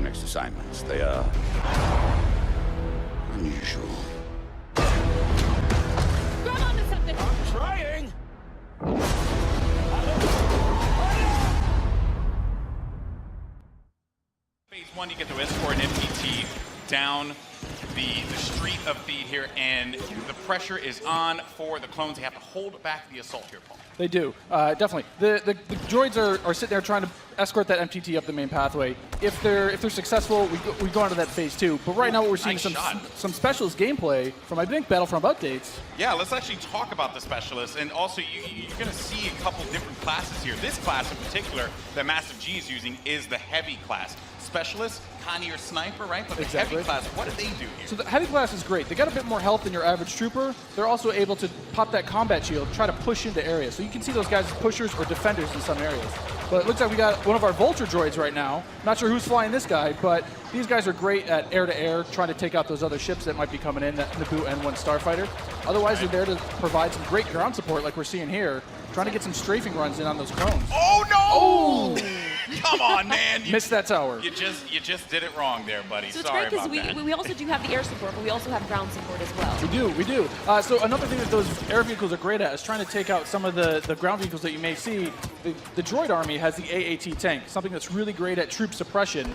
next assignments. They are unusual. Grab onto something. I'm trying. Phase 1, you get to escort an MPT down the street of feed here, and the pressure is on for the clones. They have to hold back the assault here, Paul. They do, definitely. The droids are sitting there trying to escort that MTT up the main pathway. If they're successful, we go on to that phase 2. But right now, what we're seeing Nice some specialist gameplay from, I think, Battlefront updates. Yeah, let's actually talk about the specialists, and also you're going to see a couple different classes here. This class in particular that Massive G is using is the heavy class. Specialist, kind of your sniper, right? But the heavy class, what do they do here? So the heavy class is great. They got a bit more health than your average trooper. They're also able to pop that combat shield, try to push into areas. So you can see those guys as pushers or defenders in some areres. But it looks like we got one of our Vulture droids right now. Not sure who's flying this guy, but these guys are great at air-to-air, trying to take out those other ships that might be coming in, that Naboo N1 Starfighter. Otherwise, they're there to provide some great ground support like we're seeing here, trying to get some strafing runs in on those clones. Oh, no! Oh! Come on, man. Missed that tower. You just did it wrong there, buddy. So it's Sorry great about that. because we also do have the air support, but we also have ground support as well. We do. So another thing that those air vehicles are great at is trying to take out some of the ground vehicles that you may see. The droid army has the AAT tank, something that's really great at troop suppression.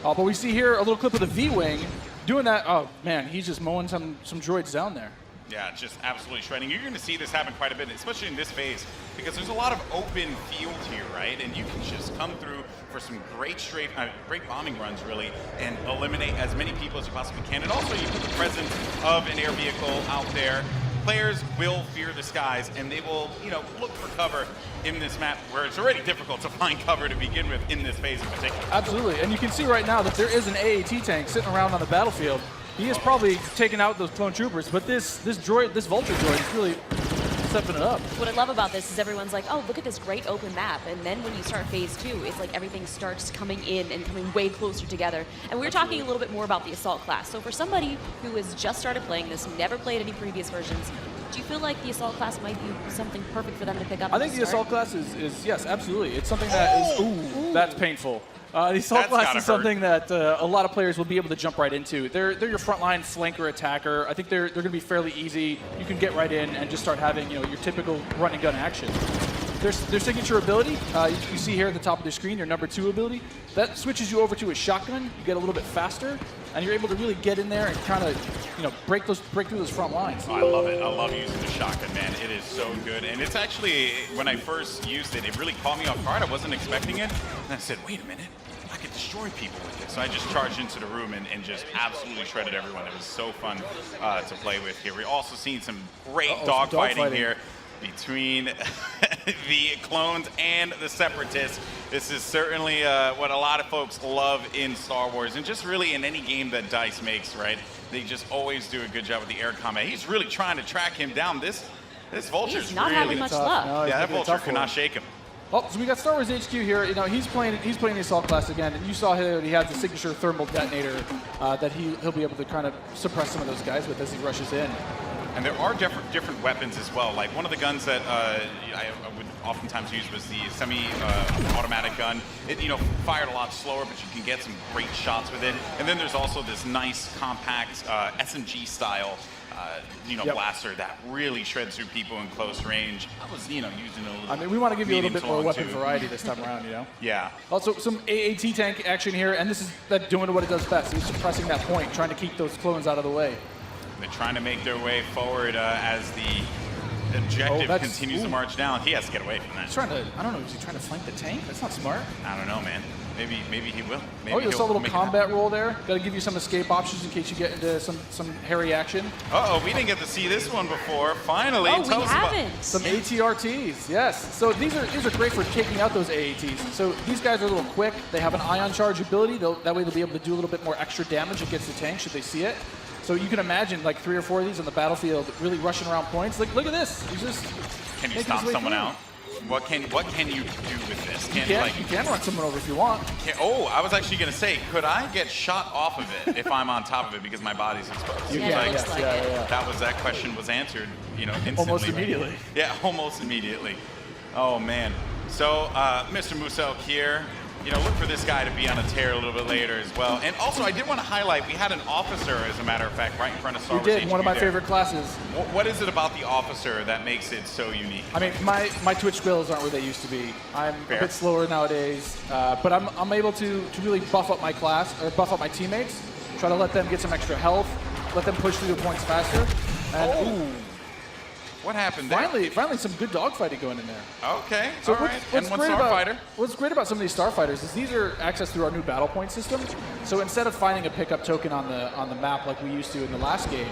But we see here a little clip of the V-Wing doing that. Oh, man, he's just mowing some droids down there. Yeah, just absolutely shredding. You're going to see this happen quite a bit, especially in this phase, because there's a lot of open field here, right? And you can just come through for some great great bombing runs, really, and eliminate as many people as you possibly can. And also, you put the presence of an air vehicle out there. Players will fear the skies, and they will, look for cover in this map where it's already difficult to find cover to begin with in this phase in particular. Absolutely, and you can see right now that there is an AAT tank sitting around on the battlefield. He is probably taking out those clone troopers, but this Vulture droid is really stepping it up. What I love about this is everyone's like, oh, look at this great open map. And then when you start phase 2, it's like everything starts coming in and coming way closer together. And we were talking a little bit more about the assault class. So for somebody who has just started playing this, never played any previous versions, do you feel like the assault class might be something perfect for them to pick up? I think the assault class is yes, absolutely. It's something that is, ooh, that's painful. The assault class is something that a lot of players will be able to jump right into. They're your frontline flanker attacker. I think they're going to be fairly easy. You can get right in and just start having your typical run and gun action. Their signature ability, you see here at the top of the screen, your number 2 ability, that switches you over to a shotgun. You get a little bit faster, and you're able to really get in there and kind of break through those front lines. Oh, I love it. I love using the shotgun, man. It is so good. And it's actually, when I first used it, it really caught me off guard. I wasn't expecting it. And I said, wait a minute. I could destroy people with it. So I just charged into the room and just absolutely shredded everyone. It was so fun to play with here. We're also seeing some great dogfighting here between the clones and the separatists. This is certainly what a lot of folks love in Star Wars, and just really in any game that DICE makes, right? They just always do a good job with the air combat. He's really trying to track him down. This Vulture's not really having much luck. No, yeah, that Vulture could not shake him. Oh, so we got Star Wars HQ here. He's playing the assault class again, and you saw here that he has the signature thermal detonator that he'll be able to kind of suppress some of those guys with as he rushes in. And there are different weapons as well. Like one of the guns that I would oftentimes use was the semi-automatic gun. It fired a lot slower, but you can get some great shots with it. And then there's also this nice compact SMG style blaster that really shreds through people in close range. I was using a little. I mean, we want to give you a little bit more weapon variety this time around, Yeah. Also, some AAT tank action here, and this is doing what it does best. It's suppressing that point, trying to keep those clones out of the way. They're trying to make their way forward as the objective continues to march down. He has to get away from that. He's trying to, I don't know, is he trying to flank the tank? That's not smart. I don't know, man. Maybe he will. Maybe you saw a little combat roll there. Got to give you some escape options in case you get into some hairy action. Uh-oh, we didn't get to see this one before. Finally, we haven't. Some ATRTs, yes. So these are great for taking out those AATs. So these guys are a little quick. They have an ion charge ability. That way they'll be able to do a little bit more extra damage against the tank should they see it. So you can imagine like 3 or 4 of these on the battlefield really rushing around points. Like, look at this. He's just Can you stop someone out? What can you do with this? You can run someone over if you want. I was actually going to say, could I get shot off of it if I'm on top of it because my body's exposed? That question was answered, instantly. Almost immediately. Yeah, almost immediately. Oh man. So Mr. Muselk here You know, look for this guy to be on a tear a little bit later as well. And also, I did want to highlight, we had an officer, as a matter of fact, right in front of Star Wars. We did, one of my there. favorite classes. What is it about the officer that makes it so unique? I mean, my Twitch skills aren't where they used to be. I'm Fair. a bit slower nowadays, but I'm able to really buff up my class, or buff up my teammates, try to let them get some extra health, let them push through the points faster. And, ooh. What happened there? Finally, some good dogfighting going in there. Okay, So all right. what's And one great starfighter. what's great about some of these starfighters is these are accessed through our new battle point system. So instead of finding a pickup token on the map like we used to in the last game,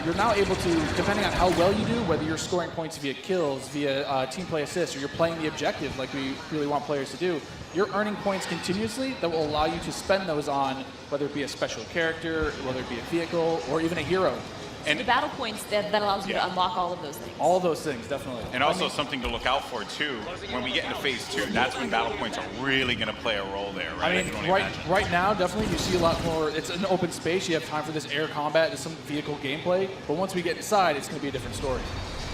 you're now able to, depending on how well you do, whether you're scoring points via kills, via team play assists, or you're playing the objective like we really want players to do, you're earning points continuously that will allow you to spend those on whether it be a special character, whether it be a vehicle, or even a hero. And the battle points, that allows you to unlock all of those things. All those things, definitely. And also something to look out for too, when we get into phase 2, that's when battle points are really going to play a role there, right? I mean, right now, definitely you see a lot more. It's an open space. You have time for this air combat and some vehicle gameplay. But once we get inside, it's going to be a different story.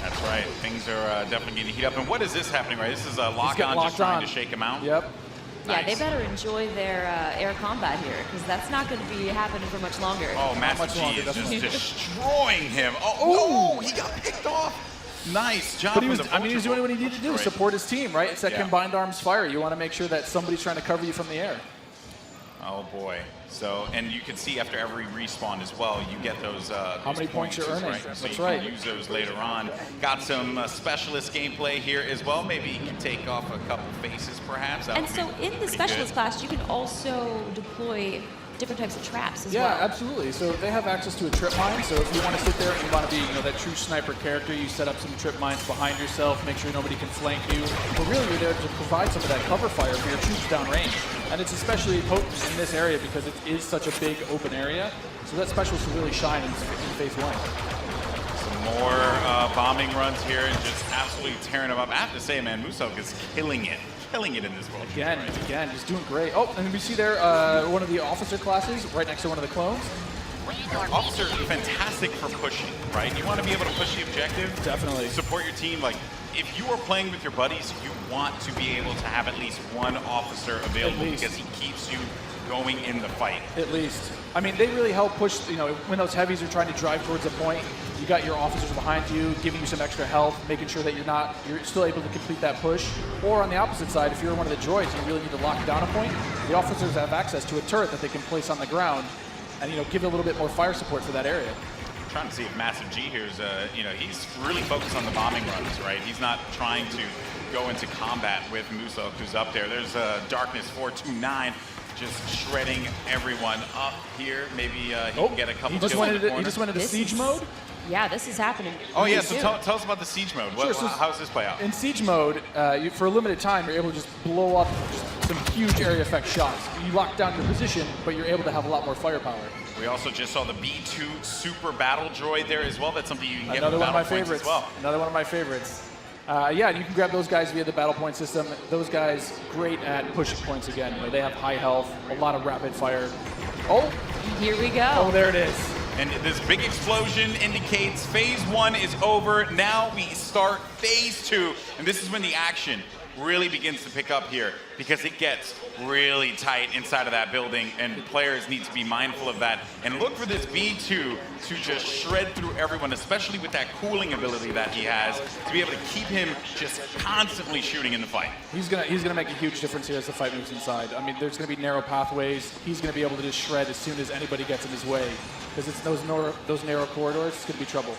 That's right. Things are definitely going to heat up. And what is this happening, right? This is a lock-on just trying to shake him out? Yep. Yeah, Nice. they better enjoy their air combat here, because that's not going to be happening for much longer. Oh, Master much G longer, is just definitely. destroying him. Oh, no, he got picked off. Nice job. But he from was, the I mean, he was doing what he needed to do, Right. support his team, right? It's that Yeah. combined arms fire. You want to make sure that somebody's trying to cover you from the air. Oh boy. So, and you can see after every respawn as well, you get those. How many points you're earning. Right? So That's you right. can use those later on. Got some specialist gameplay here as well. Maybe you can take off a couple faces, perhaps. That And would so be in the pretty specialist good. class, you can also deploy different types of traps as Yeah, well. absolutely. So they have access to a trip mine. So if you want to sit there and you want to be, that true sniper character, you set up some trip mines behind yourself, make sure nobody can flank you. But really, you're there to provide some of that cover fire for your troops downrange. And it's especially potent in this area because it is such a big open area. So that specialist will really shine in phase 1. Some more bombing runs here and just absolutely tearing them up. I have to say, man, Musok is killing it in this world. Again, he's doing great. Oh, and we see there one of the officer classes right next to one of the clones. Officer, fantastic for pushing, right? You want to be able to push the objective. Definitely. Support your team. Like, if you are playing with your buddies, you want to be able to have at least one officer available because he keeps you going in the fight. At least. I mean, they really help push, when those heavies are trying to drive towards a point, you got your officers behind you, giving you some extra health, making sure that you're still able to complete that push. Or on the opposite side, if you're one of the droids and you really need to lock down a point, the officers have access to a turret that they can place on the ground and, give it a little bit more fire support for that area. I'm trying to see if Massive G here is, he's really focused on the bombing runs, right? He's not trying to go into combat with Musok, who's up there. There's Darkness 429. Just shredding everyone up here. Maybe he can get a couple kills in the corner. He just went into This siege is- mode. Yeah, this is happening. Oh, yeah, really so soon. tell us about the siege mode. Sure, so How does this play out? In siege mode, for a limited time, you're able to just blow up just some huge area effect shots. You lock down your position, but you're able to have a lot more firepower. We also just saw the B2 Super Battle Droid there as well. That's something you can get Another with one of my battle points favorites. as well. Another one of my favorites. Yeah, you can grab those guys via the battle point system. Those guys, great at pushing points again. They have high health, a lot of rapid fire. Oh, Here we go. oh, there it is. And this big explosion indicates phase 1 is over. Now we start phase 2. And this is when the action really begins to pick up here because it gets really tight inside of that building and players need to be mindful of that and look for this B2 to just shred through everyone, especially with that cooling ability that he has, to be able to keep him just constantly shooting in the fight. He's gonna make a huge difference here as the fight moves inside. I mean, there's gonna be narrow pathways. He's gonna be able to just shred as soon as anybody gets in his way because it's those narrow corridors. It's gonna be trouble.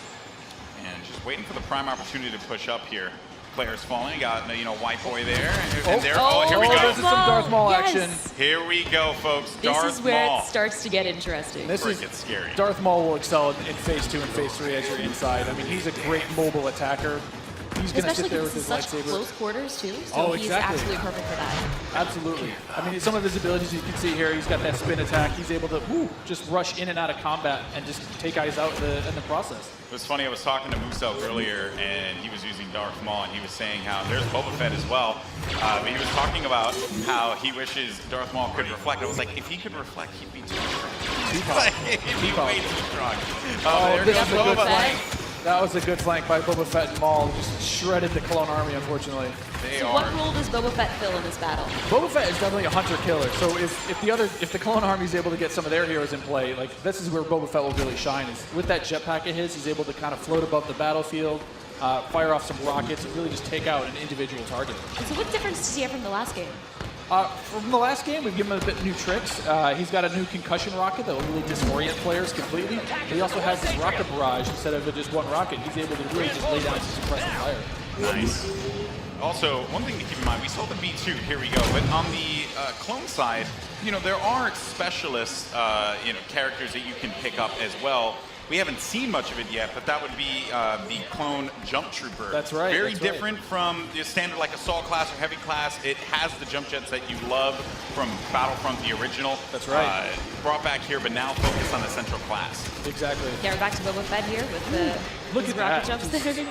And just waiting for the prime opportunity to push up here. Players falling. You got, White Boy there. And there. Oh, here we Oh, go. this is some Darth Maul Yes. action. Here we go, folks. This Darth is where Maul. it starts to get interesting. This Where is it gets scary. Darth Maul will excel in phase 2 and phase 3 as you're inside. I mean, he's a great mobile attacker. He's going to Especially sit there because with it's his such lightsaber. close quarters, too. So Oh, he's exactly. absolutely perfect for that. Absolutely. I mean, some of his abilities you can see here, he's got that spin attack. He's able to just rush in and out of combat and just take guys out in the process. It was funny, I was talking to Musok earlier, and he was using Darth Maul, and he was saying how there's Boba Fett as well. But he was talking about how he wishes Darth Maul could reflect. I was like, if he could reflect, he'd be too strong. He'd be way too strong. Oh, There this goes is a good Boba. fight. That was a good flank by Boba Fett and Maul. Just shredded the Clone Army, unfortunately. So what role does Boba Fett fill in this battle? Boba Fett is definitely a hunter-killer. So if the Clone Army is able to get some of their heroes in play, like this is where Boba Fett will really shine. Is with that jetpack of his, he's able to kind of float above the battlefield, fire off some rockets, and really just take out an individual target. And so what difference does he have from the last game? From the last game, we've given him a bit new tricks. He's got a new concussion rocket that will really disorient players completely. But he also has this rocket barrage instead of just one rocket. He's able to really just lay down some suppressive fire. Nice. Also, one thing to keep in mind, we saw the B2, here we go, but on the clone side, you know, there are specialist, characters that you can pick up as well. We haven't seen much of it yet, but that would be the clone jump trooper. That's right. Very different from the standard like assault class or heavy class. It has the jump jets that you love from Battlefront, the original. That's right. Brought back here, but now focused on the central class. Exactly. Yeah, we're back to Boba Fett here with the Look at rocket that. jumps there.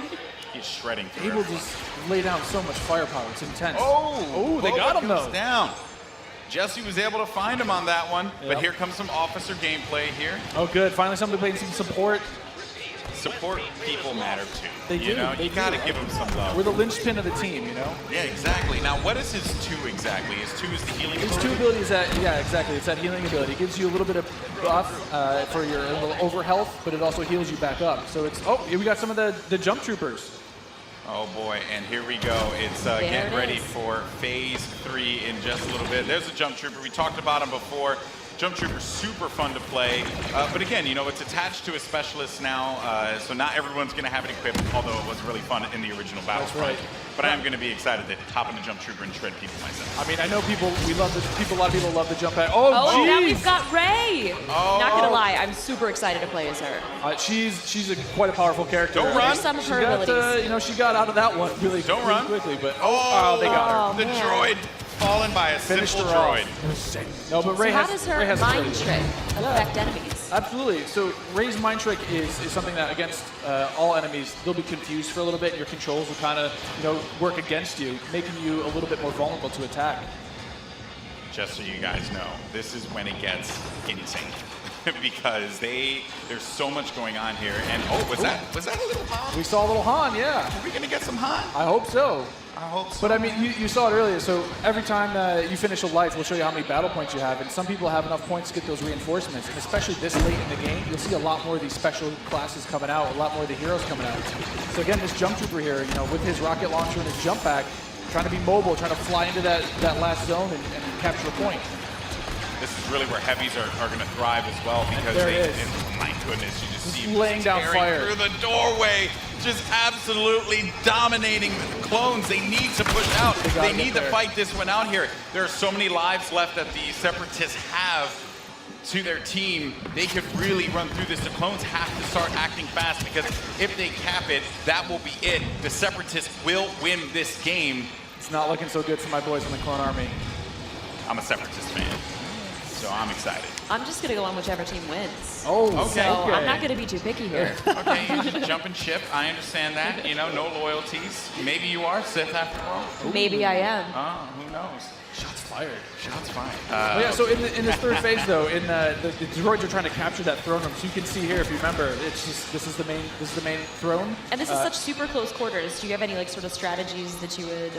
He's shredding through Able to everyone. just lay down so much firepower. It's intense. Oh, they got him goes though. Down. Jesse was able to find him on that one, Yep. but here comes some officer gameplay here. Oh, good. Finally, somebody playing some support. Support people matter too. They you do, know, they you gotta do. give them some love. We're the linchpin of the team, you know? Yeah, exactly. Now, what is his 2 exactly? His 2 is the healing His ability? 2 abilities yeah, exactly. It's that healing ability. It gives you a little bit of buff for your little over health, but it also heals you back up. So it's, here we got some of the jump troopers. Oh boy, and here we go. It's getting ready for phase 3 in just a little bit. There's a jump trooper. We talked about him before. Jump trooper, super fun to play. But again, you know, it's attached to a specialist now, so not everyone's going to have it equipped, although it was really fun in the original Battlefront. That's right. But I am going to be excited to hop into jump trooper and shred people myself. I mean, I know a lot of people love the jump at. Oh, Oh, now jeez! we've got Rey. Oh. Not gonna lie, I'm super excited to play as her. She's quite a powerful character. Don't run. There's some of She her got, abilities. she got out of that one really, Don't really run. quickly, but Oh, they got her. the man. droid fallen by a Finished simple her off. droid. No, but So Rey how has, does Rey her has mind abilities. trick affect enemies? Absolutely. So Rey's mind trick is something that against all enemies, they'll be confused for a little bit. Your controls will kind of work against you, making you a little bit more vulnerable to attack. Just so you guys know, this is when it gets insane. Because there's so much going on here. And was that a little Han? We saw a little Han, yeah. Are we gonna get some Han? I hope so. I hope so. But I mean, you saw it earlier. So every time you finish a life, we'll show you how many battle points you have. And some people have enough points to get those reinforcements. And especially this late in the game, you'll see a lot more of these special classes coming out, a lot more of the heroes coming out. So again, this jump trooper here, with his rocket launcher and his jump pack, trying to be mobile, trying to fly into that last zone and capture a point. This is really where heavies are going to thrive as well because There it is. and my goodness, you just see him laying down tearing fire through the doorway, just absolutely dominating the clones. They need to push out. gotta They need get to there. fight this one out here. There are so many lives left that the Separatists have to their team. They could really run through this. The clones have to start acting fast because if they cap it, that will be it. The Separatists will win this game. It's not looking so good for my boys in the Clone Army. I'm a Separatist fan, so I'm excited. I'm just gonna go on whichever team wins. Oh, Okay. So okay. I'm not gonna be too picky here. Okay, jumping ship. I understand that. No loyalties. Maybe you are Sith after all. Maybe I am. Who knows? Shots fired. Shots fired. Oh, yeah, so in this third phase though, the droids are trying to capture that throne room. So you can see here, if you remember, it's just this is the main throne. And this is such super close quarters. Do you have any sort of strategies that you would?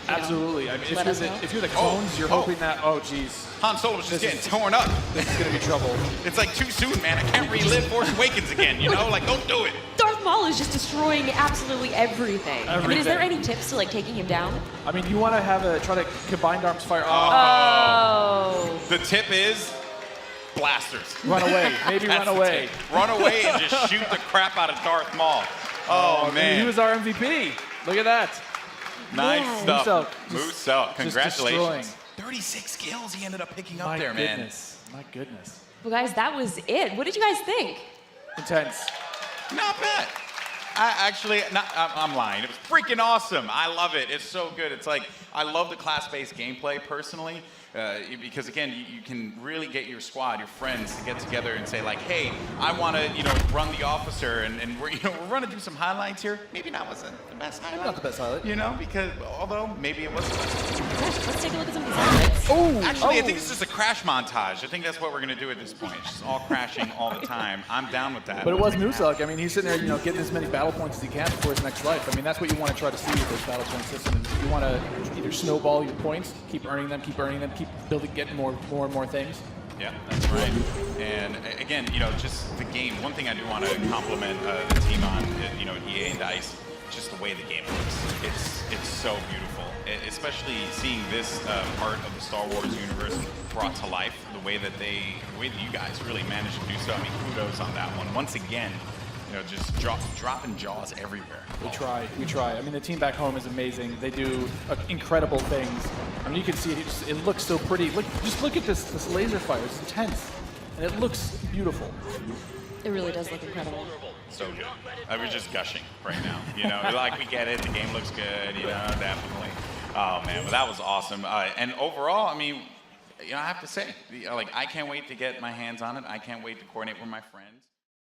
Absolutely. I mean, let us know? if you're the clones, you're hoping that. Oh, geez, Han Solo's just This getting is- torn up. this is gonna be trouble. It's like too soon, man. I can't relive Force Awakens again. Like don't do it. Darth Maul is just destroying absolutely everything. I mean, is there any tips to taking him down? I mean, you want to try to combined arms fire. Oh. The tip is blasters. Run away. Maybe That's run the away. tip. Run away and just shoot the crap out of Darth Maul. Oh man, He was our MVP. Look at that. nice Yeah. stuff. Moose out. Moose out. Just Congratulations. destroying. 36 kills he ended up picking up My there, man. goodness. My goodness. Well, guys, that was it. What did you guys think? Intense. Not bad. I'm lying. It was freaking awesome. I love it. It's so good. It's like, I love the class-based gameplay personally, because again, you can really get your squad, your friends to get together and say hey, I want to, run the officer, and we're running through some highlights here. Maybe not wasn't the best highlight. Not the best highlight. Because although maybe it was. Let's take a look at some of these highlights. Actually, I think it's just a crash montage. I think that's what we're going to do at this point. It's just all crashing all the time. I'm down with that. But it was Musak. I mean, he's sitting there, getting as many battle points as he can before his next life. I mean, that's what you want to try to see with this battle point system. You want to either snowball your points, keep earning them, keep building, getting more and more things. Yeah, that's right. And again, just the game. One thing I do want to compliment the team on, EA and DICE, just the way the game looks. It's so beautiful, especially seeing this part of the Star Wars universe brought to life. The way that you guys really managed to do so. I mean, kudos on that one. Once again, just dropping jaws everywhere. We try. I mean, the team back home is amazing. They do incredible things. I mean, you can see it looks so pretty. Just look at this laser fire. It's intense, and it looks beautiful. It really does look incredible. So good. We're just gushing right now. We get it. The game looks good. Definitely. Oh man, but that was awesome. And overall, I mean, I have to say, I can't wait to get my hands on it. I can't wait to coordinate with my friends.